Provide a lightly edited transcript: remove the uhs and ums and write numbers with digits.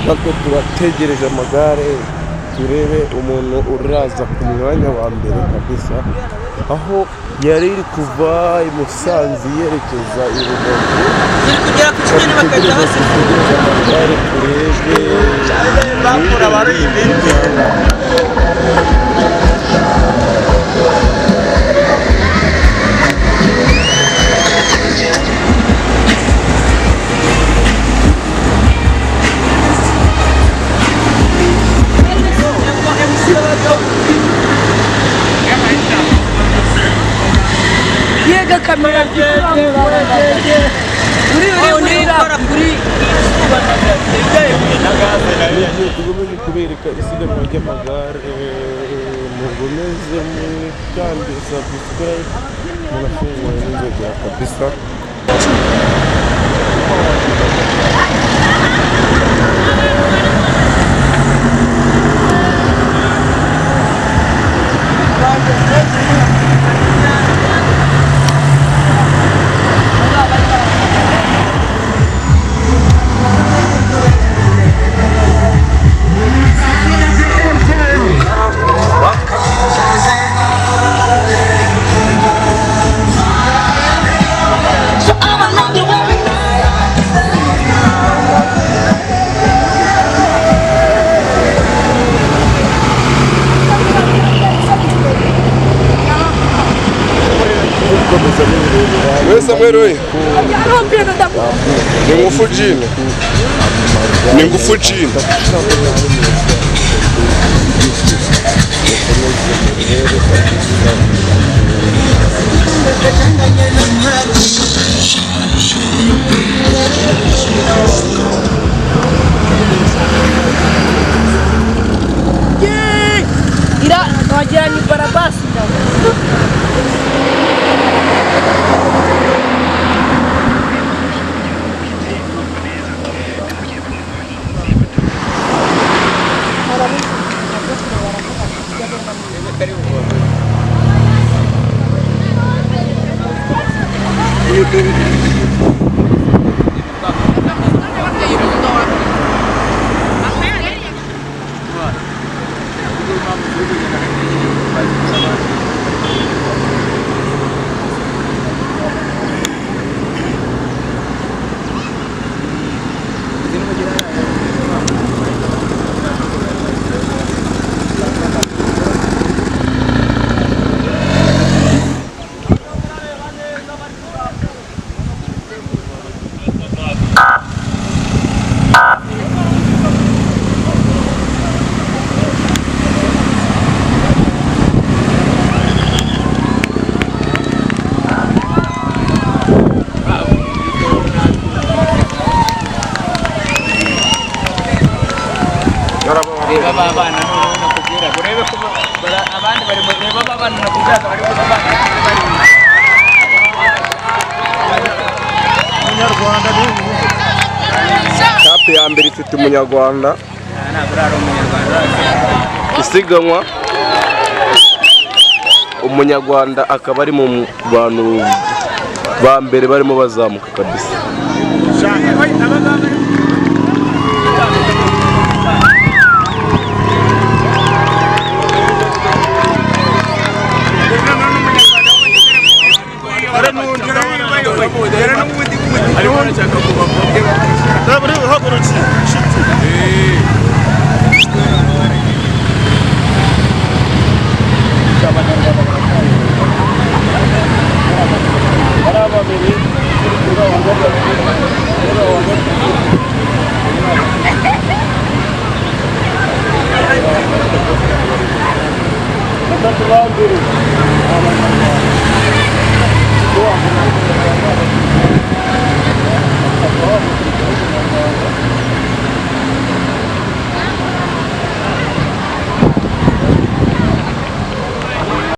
natwe turategereje amagare turebe umuntu uraza ku mwanya wa mbere kabisa, aho yari iri kuva i Musanze yerekeza i Rubavu, kugera ku Kigali bakajya bategereje amagare turebe bakura bari ibindi. Kamera tugomeje kubereka isiganwa ry'amagare, mukomeze kandi subscribe munafungura n'inzogera kabisa. Samuel oi. Ningufujini. Ira wagira ni barabasi abana nakubwira urebe ko abandi bari reba abana nakubwira bari Munyarwanda kape ya mbere ifite umunyarwanda isiganwa umunyarwanda akaba ari mu bantu ba mbere barimo bazamuka kabisa. Hagurutse